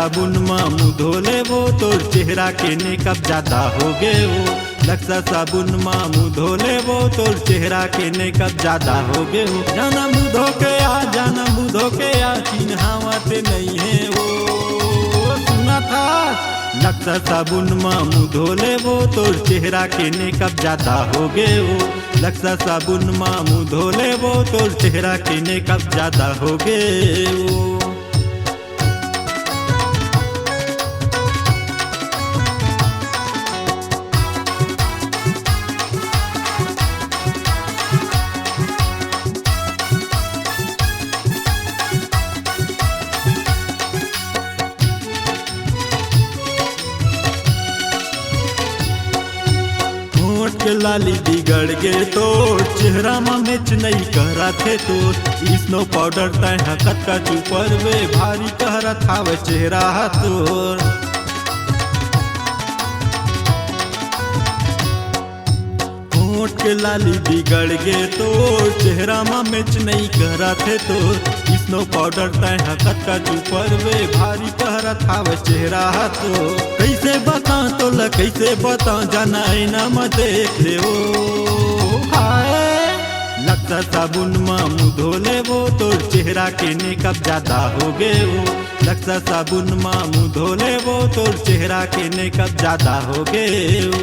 साबुन माँ मुँह धोले वो तोर चेहरा के नेकअप ज्यादा हो गए वो। लक्सा साबुन माँ मुँह धोले वो तोर चेहरा के नेकअप ज्यादा हो गए वो। जाना मुँह धो के आ, जाना मुँह धो के आ, चिन्हावते नहीं है वो। सुना था लक्सा साबुन माँ मुँह धोले वो तोर चेहरा के नेकअप ज्यादा हो गए वो। लक्सा साबुन माँ मुँह धोले वो तोर चेहरा के नेकअप ज्यादा हो गए वो। होठ के लाली बिगड़ गए तो चेहरा में मैच नहीं करा थे तो। स्नो पाउडर तय हकत का चुपर वे भारी कहरा था वे चेहरा तोर। होठ के लाली बिगड़ गए तो चेहरा में मैच नहीं करा थे तो। स्नो पाउडर तय हकत का चुपर वे भारी कहरा था वे चेहरा तो। कैसे बता तो ल कैसे बता जाना ना मत देख ले वो। हाय लगता साबुन माँ मुँह धोले वो तोर चेहरा के नेकअप ज्यादा हो गए वो। लगता साबुन माँ मुँह धोले वो तोर चेहरा के नेकअप ज्यादा हो गए वो।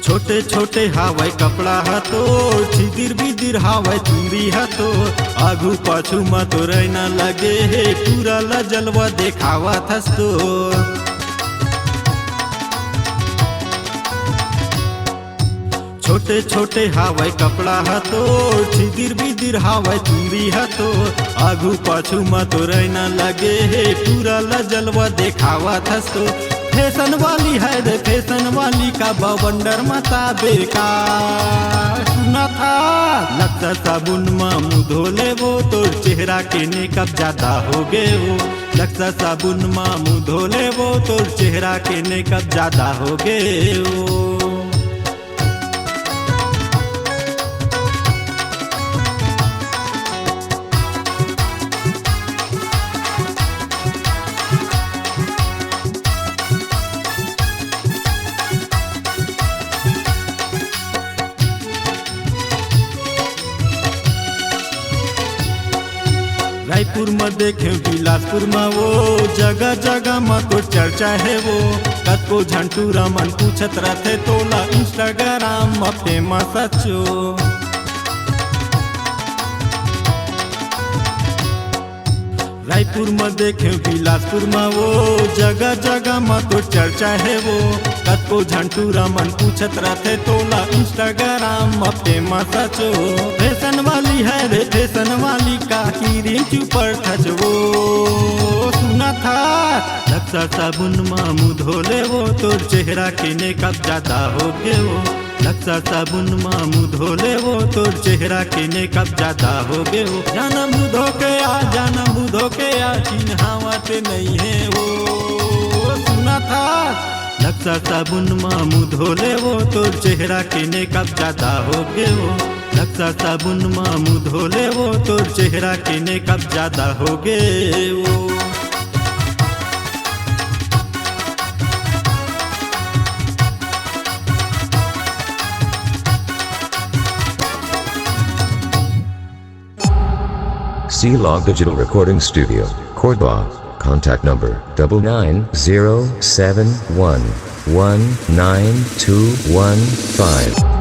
छोटे छोटे हावै कपड़ा हतो छिदिर बिदिर हावै चुंदी हतो। आगू पाछू में तो रहना लगे हे पूरा लजलवा देखावा थस तो। छोटे छोटे हावै कपड़ा हतो छिदिर बिदिर हावै चुंदी हतो। आगू पाछू में तो रहना लगे हे पूरा लजलवा देखावा थस तो। फैशन वाली है रे फैशन वाली का बवंडर मता बेकार। सुना था लगता साबुन माँ मुँह धोले वो तोर चेहरा के नेकअप ज्यादा हो गए वो। लगता साबुन माँ मुँह धोले वो तोर चेहरा के नेकअप ज्यादा हो गए वो। रायपुर में देखे बिलासपुर में वो जगह जगह में तो चर्चा है वो। कतको झंटू रमन पूछत रहते तोला इंस्टाग्राम में फेमस अच्छो। रायपुर में देखे बिलासपुर में वो जगह जगह में तो चर्चा है वो। कतको झंटू रमन पूछत रहते तोला इंस्टाग्राम में फेमस अच्छो। फैशन वाली है रे फैशन वाली का हीरिंग चुपर थच वो। सुना था लगता साबुन माँ मुँह धोले वो तोर चेहरा के नेकअप ज्यादा हो गए वो। लगता साबुन माँ मुँह धोले वो तोर चेहरा के नेकअप ज्यादा हो गए वो। जाना मुँह धो के आ, जाना मुँह धो के आ, चिन्हावते नहीं है वो। सुना था लगता साबुन माँ मुँह धोले वो तोर चेहरा के नेकअप ज्यादा हो गए वो। लगता साबुन माँ मुँह धोले वो तोर चेहरा के नेकअप ज्यादा हो गए वो। C-Log Digital Recording Studio, Cordoba. Contact number 99071192115.